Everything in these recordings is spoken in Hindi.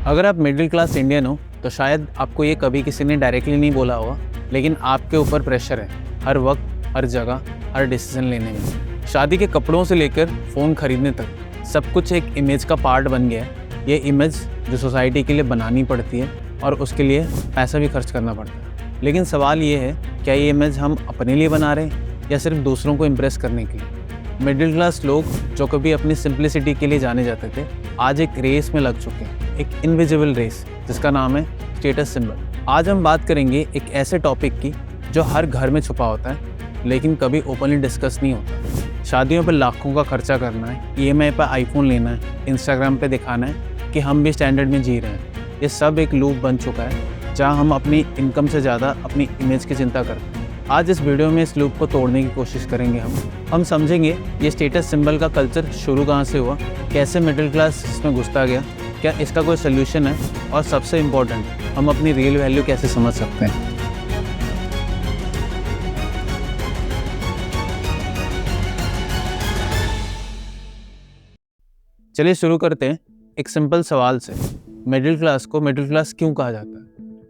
अगर आप मिडिल क्लास इंडियन हो तो शायद आपको ये कभी किसी ने डायरेक्टली नहीं बोला होगा, लेकिन आपके ऊपर प्रेशर है हर वक्त, हर जगह, हर डिसीजन लेने में। शादी के कपड़ों से लेकर फ़ोन खरीदने तक सब कुछ एक इमेज का पार्ट बन गया है। ये इमेज जो सोसाइटी के लिए बनानी पड़ती है और उसके लिए पैसा भी खर्च करना पड़ता है। लेकिन सवाल ये है, क्या ये इमेज हम अपने लिए बना रहे हैं या सिर्फ दूसरों को इम्प्रेस करने के लिए? मिडिल क्लास लोग जो कभी अपनी सिंप्लिसिटी के लिए जाने जाते थे, आज एक रेस में लग चुके हैं, एक इनविजिबल रेस जिसका नाम है स्टेटस सिंबल। आज हम बात करेंगे एक ऐसे टॉपिक की जो हर घर में छुपा होता है लेकिन कभी ओपनली डिस्कस नहीं होता। शादियों पर लाखों का खर्चा करना है, EMI पर आईफोन लेना है, इंस्टाग्राम पे दिखाना है कि हम भी स्टैंडर्ड में जी रहे हैं। ये सब एक लूप बन चुका है जहाँ हम अपनी इनकम से ज़्यादा अपनी इमेज की चिंता करते हैं। आज इस वीडियो में इस लूप को तोड़ने की कोशिश करेंगे। हम समझेंगे ये स्टेटस सिंबल का कल्चर शुरू कहाँ से हुआ, कैसे मिडिल क्लास इसमें घुसता गया, क्या इसका कोई सोल्यूशन है, और सबसे इम्पोर्टेंट, हम अपनी रियल वैल्यू कैसे समझ सकते हैं। चलिए शुरू करते हैं एक सिंपल सवाल से। मिडिल क्लास को मिडिल क्लास क्यों कहा जाता है?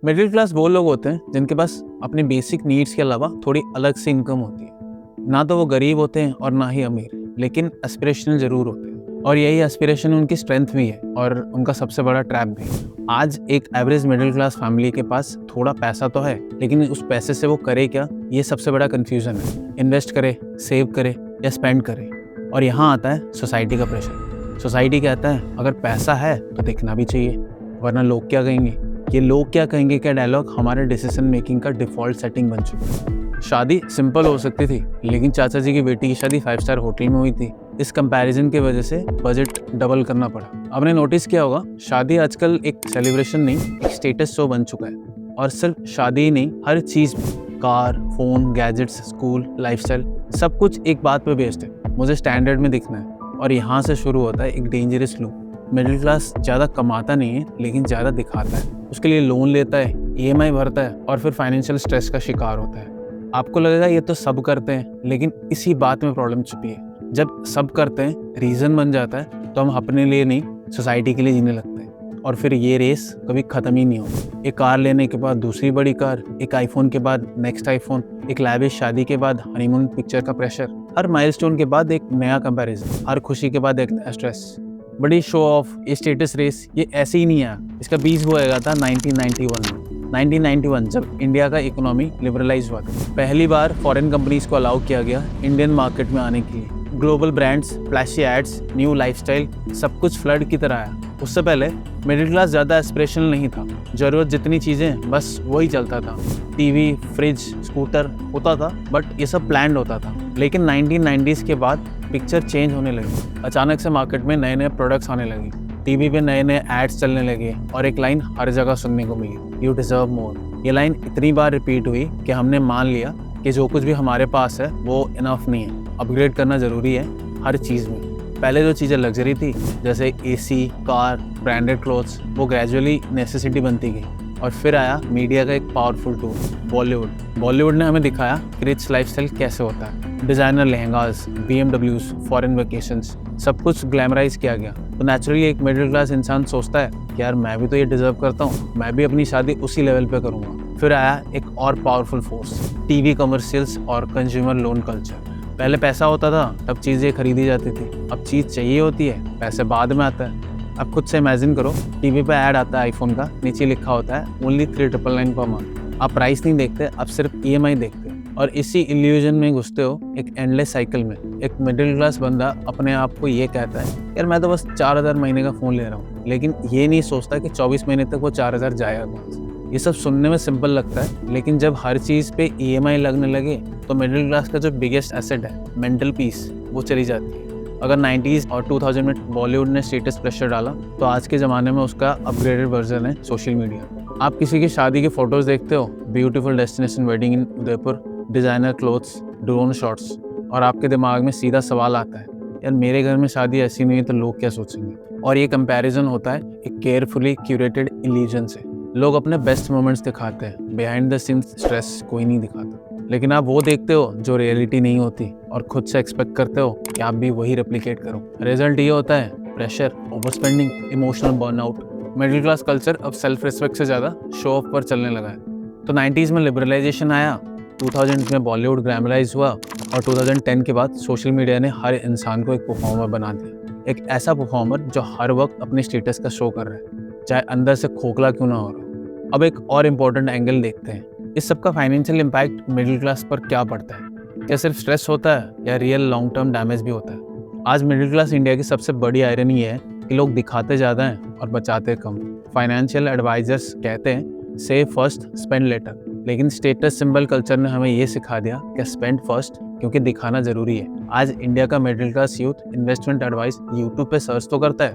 मिडिल क्लास वो लोग होते हैं जिनके पास अपने बेसिक नीड्स के अलावा थोड़ी अलग से इनकम होती है। ना तो वो गरीब होते हैं और ना ही अमीर, लेकिन एस्पिरेशनल जरूर होते हैं, और यही एस्पिरेशन उनकी स्ट्रेंथ भी है और उनका सबसे बड़ा ट्रैप भी है। आज एक एवरेज मिडिल क्लास फैमिली के पास थोड़ा पैसा तो है, लेकिन उस पैसे से वो करे क्या, ये सबसे बड़ा कन्फ्यूजन है। इन्वेस्ट करे, सेव करे या स्पेंड करे। और यहाँ आता है सोसाइटी का प्रेशर। सोसाइटी कहता है अगर पैसा है तो दिखना भी चाहिए, वरना लोग क्या कहेंगे। ये लोग क्या कहेंगे क्या डायलॉग हमारे डिसीजन मेकिंग का डिफ़ॉल्ट सेटिंग बन चुका है। शादी सिंपल हो सकती थी, लेकिन चाचा जी की बेटी की शादी 5 स्टार होटल में हुई थी। इस कंपैरिजन की वजह से बजट डबल करना पड़ा। आपने नोटिस किया होगा, शादी आजकल एक सेलिब्रेशन नहीं, एक स्टेटस शो बन चुका है। और सिर्फ शादी ही नहीं, हर चीज़ में car, phone, gadgets, school, lifestyle, सब कुछ एक बात पे बेस्ड है, मुझे स्टैंडर्ड में दिखना है। और यहाँ से शुरू होता है एक डेंजरस लूप। मिडिल क्लास ज़्यादा कमाता नहीं है, लेकिन ज़्यादा दिखाता है। उसके लिए लोन लेता है, EMI भरता है और फिर फाइनेंशियल स्ट्रेस का शिकार होता है। आपको लगेगा ये तो सब करते हैं, लेकिन इसी बात में प्रॉब्लम छुपी है। जब सब करते हैं, रीज़न बन जाता है, तो हम अपने लिए नहीं, सोसाइटी के लिए जीने लगते हैं। और फिर ये रेस कभी ख़त्म ही नहीं होती। एक कार लेने के बाद दूसरी बड़ी कार, एक आईफोन के बाद नेक्स्ट आईफोन, एक लैविश शादी के बाद हनीमून पिक्चर का प्रेशर, हर माइलस्टोन के बाद एक नया कंपैरिजन, हर खुशी के बाद एक नया स्ट्रेस। बड़ी शो ऑफ, ये स्टेटस रेस, ये ऐसे ही नहीं आया। इसका बीज बोया था 1991 में। 1991 जब इंडिया का इकोनॉमी लिबरलाइज हुआ था, पहली बार फॉरेन कंपनीज को अलाउ किया गया इंडियन मार्केट में आने के लिए। Global brands, flashy ads, new lifestyle, सब कुछ फ्लड की तरह आया। उससे पहले मिडिल क्लास ज़्यादा एस्पिरेशनल नहीं था। ज़रूरत जितनी चीज़ें, बस वही चलता था। टीवी, फ्रिज, स्कूटर होता था, बट ये सब प्लान्ड होता था। लेकिन 1990s के बाद पिक्चर चेंज होने लगी। अचानक से मार्केट में नए नए प्रोडक्ट्स आने लगे, टीवी पे नए नए एड्स चलने लगे, और एक लाइन हर जगह सुनने को मिली, यू डिजर्व मोर। ये लाइन इतनी बार रिपीट हुई कि हमने मान लिया कि जो कुछ भी हमारे पास है वो इनफ नहीं है, अपग्रेड करना ज़रूरी है हर चीज़ में। पहले जो चीज़ें लग्जरी थी, जैसे AC, कार, ब्रांडेड क्लोथ्स, वो ग्रेजुअली नेसेसिटी बनती गई। और फिर आया मीडिया का एक पावरफुल टूल, बॉलीवुड ने हमें दिखाया कि रिच लाइफस्टाइल कैसे होता है। Designer lehengas, BMWs, foreign vacations, सब कुछ ग्लैमराइज किया गया। तो नेचुरली एक मिडिल क्लास इंसान सोचता है कि यार मैं भी तो ये डिजर्व करता हूँ, मैं भी अपनी शादी उसी लेवल पे करूँगा। फिर आया एक और पावरफुल फोर्स, TV कमर्शियल्स और कंज्यूमर लोन कल्चर। पहले पैसा होता था तब चीज़ें खरीदी जाती थी, अब चीज़ चाहिए होती है, पैसे बाद में आता है। अब खुद से इमेजिन करो, टीवी पे ऐड आता है आईफोन का, नीचे लिखा होता है ओनली 399 पर मंथ। आप प्राइस नहीं देखते, आप सिर्फ EMI देखते हो, और इसी इल्यूजन में घुसते हो एक एंडलेस साइकिल में। एक मिडिल क्लास बंदा अपने आप को ये कहता है यार मैं तो बस 4000 महीने का फ़ोन ले रहा हूँ, लेकिन ये नहीं सोचता कि 24 महीने तक वो 4000 जाएगा। ये सब सुनने में सिंपल लगता है, लेकिन जब हर चीज़ पे EMI लगने लगे तो मिडिल क्लास का जो बिगेस्ट एसेट है, मेंटल पीस, वो चली जाती है। अगर 90s और 2000 में बॉलीवुड ने स्टेटस प्रेशर डाला, तो आज के ज़माने में उसका अपग्रेडेड वर्जन है सोशल मीडिया। आप किसी की शादी के फोटोज़ देखते हो, beautiful destination wedding in Udaipur, designer clothes, drone shots, और आपके दिमाग में सीधा सवाल आता है यार मेरे घर में शादी ऐसी नहीं है तो लोग क्या सोचेंगे। और ये कंपैरिजन होता है एक केयरफुली क्यूरेटेड इल्यूजन से। लोग अपने बेस्ट मोमेंट्स दिखाते हैं, बिहाइंड द सीन्स स्ट्रेस कोई नहीं दिखाता। लेकिन आप वो देखते हो जो रियलिटी नहीं होती, और खुद से एक्सपेक्ट करते हो कि आप भी वही रेप्लिकेट करो। रिजल्ट ये होता है pressure, over spending, emotional burnout, middle class culture अब सेल्फ रिस्पेक्ट से ज़्यादा शो ऑफ पर चलने लगा है। तो 90s में लिबरलाइजेशन आया, 2000 में बॉलीवुड ग्लैमराइज हुआ और 2010 के बाद सोशल मीडिया ने हर इंसान को एक परफॉर्मर बना दिया। एक ऐसा परफॉर्मर जो हर वक्त अपने स्टेटस का शो कर रहा है, चाहे अंदर से खोखला क्यों ना हो रहा। अब एक और इम्पोर्टेंट एंगल देखते हैं, इस सब का फाइनेंशियल इम्पैक्ट मिडिल क्लास पर क्या पड़ता है। क्या सिर्फ स्ट्रेस होता है या रियल लॉन्ग टर्म डैमेज भी होता है। आज मिडिल क्लास इंडिया की सबसे बड़ी आयरनी है कि लोग दिखाते ज़्यादा हैं और बचाते कम। फाइनेंशियल एडवाइजर्स कहते हैं सेव फर्स्ट स्पेंड लेटर, लेकिन स्टेटस सिंबल कल्चर ने हमें ये सिखा दिया कि स्पेंड फर्स्ट क्योंकि दिखाना जरूरी है। आज इंडिया का middle class youth investment advice YouTube पे सर्च तो करता है,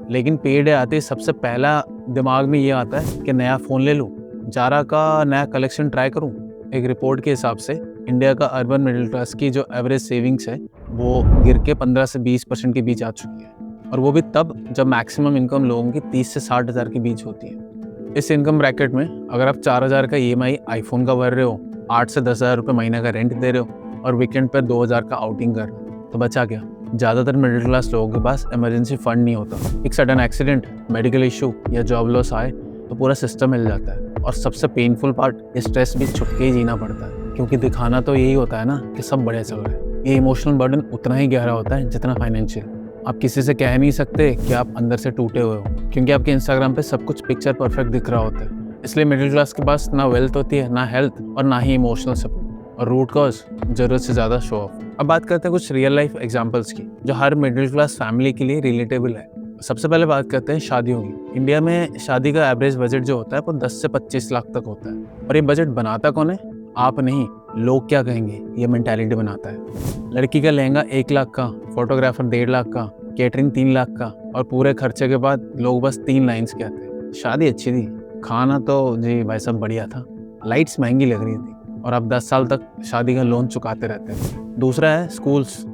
लेकिन पेड आते ही सबसे पहला दिमाग में ये आता है कि नया फ़ोन ले लूँ, जारा का नया कलेक्शन ट्राई करूँ। एक रिपोर्ट के हिसाब से इंडिया का अर्बन मिडिल क्लास की जो एवरेज सेविंग्स है वो गिर के 15 से 20% के बीच आ चुकी है, और वो भी तब जब मैक्सिमम इनकम लोगों की 30 से 60 हज़ार के बीच होती है। इस इनकम ब्रैकेट में अगर आप 4,000 का EMI आईफोन का भर रहे हो, 8 से 10 हज़ार रुपये महीने का रेंट दे रहे हो और वीकेंड पर 2,000 का आउटिंग कर रहे हो, तो बचा क्या। ज़्यादातर मिडिल क्लास लोगों के पास इमरजेंसी फंड नहीं होता। एक सडन एक्सीडेंट, मेडिकल इशू या जॉब लॉस आए तो पूरा सिस्टम हिल जाता है। और सबसे पेनफुल पार्ट, ये स्ट्रेस भी छुप के ही जीना पड़ता है, क्योंकि दिखाना तो यही होता है ना कि सब बढ़िया चल रहा है। ये इमोशनल बर्डन उतना ही गहरा होता है जितना फाइनेंशियल। आप किसी से कह नहीं सकते कि आप अंदर से टूटे हुए हो, क्योंकि आपके इंस्टाग्राम पे सब कुछ पिक्चर परफेक्ट दिख रहा होता है। इसलिए मिडिल क्लास के पास ना वेल्थ होती है, ना हेल्थ और ना ही इमोशनल सपोर्ट, और रूट कॉज जरूरत से ज़्यादा शो ऑफ। अब बात करते हैं कुछ रियल लाइफ एग्जाम्पल्स की जो हर मिडिल क्लास फैमिली के लिए रिलेटेबल है। सबसे पहले बात करते हैं शादियों की। इंडिया में शादी का एवरेज बजट जो होता है वो 10 से 25 लाख तक होता है, और ये बजट बनाता कौन है? आप नहीं, लोग क्या कहेंगे ये मेंटालिटी बनाता है। लड़की का लहंगा 1 लाख का, फोटोग्राफर 1.5 लाख का, केटरिंग 3 लाख का, और पूरे खर्चे के बाद लोग बस 3 लाइन्स कहते हैं, शादी अच्छी थी, खाना तो जी भाई साहब बढ़िया था, लाइट्स महंगी लग रही थी, और अब 10 साल तक शादी का लोन चुकाते रहते हैं। दूसरा है स्कूल्स।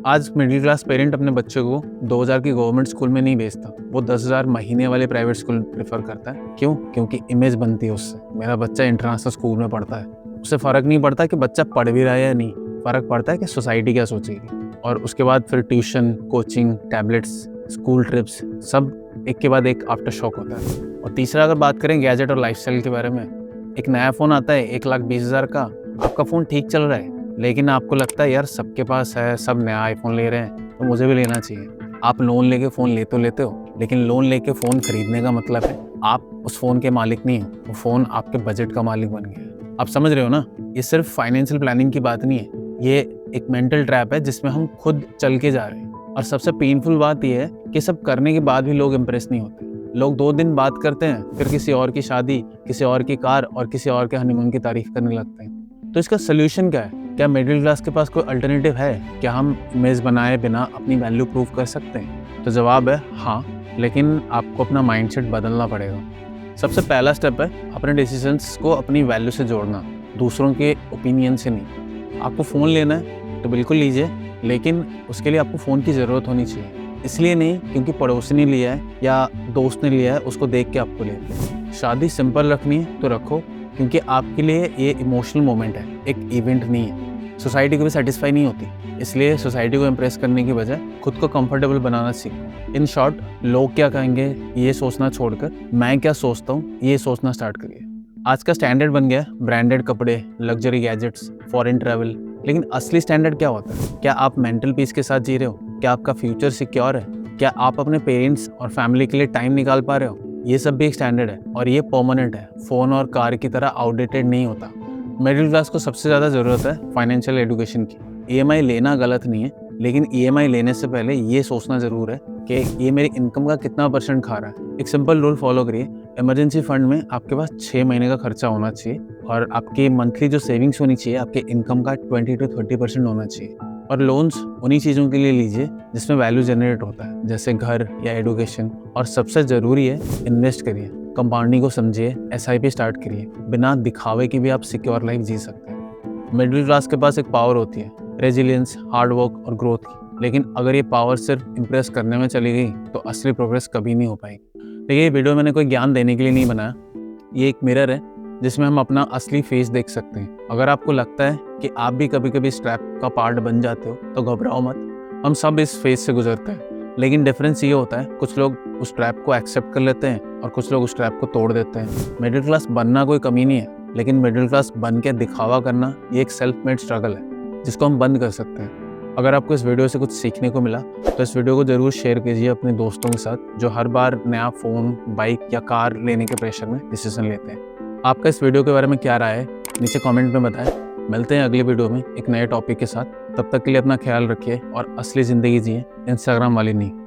आज मिडिल क्लास पेरेंट अपने बच्चे को 2,000 की गवर्नमेंट स्कूल में नहीं भेजता, वो 10,000 महीने वाले प्राइवेट स्कूल प्रेफर करता है। क्यों? क्योंकि इमेज बनती है उससे, मेरा बच्चा इंटरनेशनल स्कूल में पढ़ता है। उससे फ़र्क नहीं पड़ता कि बच्चा पढ़ भी रहा है या नहीं, फ़र्क पड़ता है कि सोसाइटी क्या सोचेगी। और उसके बाद फिर tuition, coaching, tablets, school trips, सब एक के बाद एक आफ्टर शॉक होता है। और तीसरा अगर बात करें गैजेट और लाइफस्टाइल के बारे में, एक नया फ़ोन आता है 1,20,000 का, आपका फ़ोन ठीक चल रहा है, लेकिन आपको लगता है यार सबके पास है, सब नया आईफोन ले रहे हैं तो मुझे भी लेना चाहिए। आप लोन लेके फ़ोन ले तो लेते हो, लेकिन लोन लेके फ़ोन खरीदने का मतलब है आप उस फ़ोन के मालिक नहीं हो, वो फ़ोन आपके बजट का मालिक बन गया। आप समझ रहे हो ना, ये सिर्फ फाइनेंशियल प्लानिंग की बात नहीं है, ये एक मेंटल ट्रैप है जिसमें हम खुद चल के जा रहे हैं। और सबसे पेनफुल बात यह है कि सब करने के बाद भी लोग इम्प्रेस नहीं होते। लोग 2 दिन बात करते हैं, फिर किसी और की शादी, किसी और की कार और किसी और के हनीमून की तारीफ करने लगते हैं। तो इसका सोल्यूशन क्या है? क्या मिडिल क्लास के पास कोई अल्टरनेटिव है? क्या हम इमेज बनाए बिना अपनी वैल्यू प्रूव कर सकते हैं? तो जवाब है हाँ, लेकिन आपको अपना माइंडसेट बदलना पड़ेगा। सबसे पहला स्टेप है अपने डिसीजंस को अपनी वैल्यू से जोड़ना, दूसरों के ओपिनियन से नहीं। आपको फ़ोन लेना है तो बिल्कुल लीजिए, लेकिन उसके लिए आपको फ़ोन की ज़रूरत होनी चाहिए। इसलिए नहीं क्योंकि पड़ोसी ने लिया है या दोस्त ने लिया है उसको देख के आपको लेना। शादी सिंपल रखनी है तो रखो, क्योंकि आपके लिए ये इमोशनल मोमेंट है, एक इवेंट नहीं है। सोसाइटी को भी सेटिस्फाई नहीं होती, इसलिए सोसाइटी को इम्प्रेस करने की बजाय खुद को कंफर्टेबल बनाना सीखो। इन शॉर्ट, लोग क्या कहेंगे ये सोचना छोड़कर मैं क्या सोचता हूँ ये सोचना स्टार्ट करिए। आज का स्टैंडर्ड बन गया ब्रांडेड कपड़े, लग्जरी गैजेट्स, फॉरेन ट्रैवल, लेकिन असली स्टैंडर्ड क्या होता है? क्या आप मेंटल पीस के साथ जी रहे हो? क्या आपका फ्यूचर सिक्योर है? क्या आप अपने पेरेंट्स और फैमिली के लिए टाइम निकाल पा रहे हो? ये सब भी एक स्टैंडर्ड है और ये परमानेंट है, फ़ोन और कार की तरह आउटडेटेड नहीं होता। मिडिल क्लास को सबसे ज़्यादा ज़रूरत है फाइनेंशियल एजुकेशन की। EMI लेना गलत नहीं है, लेकिन EMI लेने से पहले ये सोचना ज़रूर है कि ये मेरी इनकम का कितना % खा रहा है। एक सिंपल रूल फॉलो करिए, इमरजेंसी फंड में आपके पास 6 महीने का खर्चा होना चाहिए, और आपकी मंथली जो सेविंग्स होनी चाहिए आपके इनकम का 20 to 30% होना चाहिए। और लोन्स उन्हीं चीज़ों के लिए लीजिए जिसमें वैल्यू जनरेट होता है, जैसे घर या एडुकेशन। और सबसे ज़रूरी है इन्वेस्ट करिए, कंपाउंडिंग को समझिए, SIP स्टार्ट करिए। बिना दिखावे की भी आप सिक्योर लाइफ जी सकते हैं। मिडिल क्लास के पास एक पावर होती है, रेजिलियंस, हार्डवर्क और ग्रोथ की, लेकिन अगर ये पावर सिर्फ इम्प्रेस करने में चली गई तो असली प्रोग्रेस कभी नहीं हो पाएगी। देखिए, ये वीडियो मैंने कोई ज्ञान देने के लिए नहीं बनाया, ये एक मिरर है जिसमें हम अपना असली फेस देख सकते हैं। अगर आपको लगता है कि आप भी कभी कभी इस ट्रैप का पार्ट बन जाते हो तो घबराओ मत, हम सब इस फेस से गुजरते हैं। लेकिन डिफरेंस ये होता है, कुछ लोग उस ट्रैप को एक्सेप्ट कर लेते हैं और कुछ लोग उस ट्रैप को तोड़ देते हैं। मिडिल क्लास बनना कोई कमी नहीं है, लेकिन मिडिल क्लास बन के दिखावा करना ये एक सेल्फ मेड स्ट्रगल है जिसको हम बंद कर सकते हैं। अगर आपको इस वीडियो से कुछ सीखने को मिला तो इस वीडियो को ज़रूर शेयर कीजिए अपने दोस्तों के साथ जो हर बार नया फ़ोन, बाइक या कार लेने के प्रेशर में डिसीजन लेते हैं। आपका इस वीडियो के बारे में क्या राय है नीचे कमेंट में बताएं। मिलते हैं अगले वीडियो में एक नए टॉपिक के साथ। तब तक के लिए अपना ख्याल रखिए और असली ज़िंदगी जिए, इंस्टाग्राम वाली नहीं।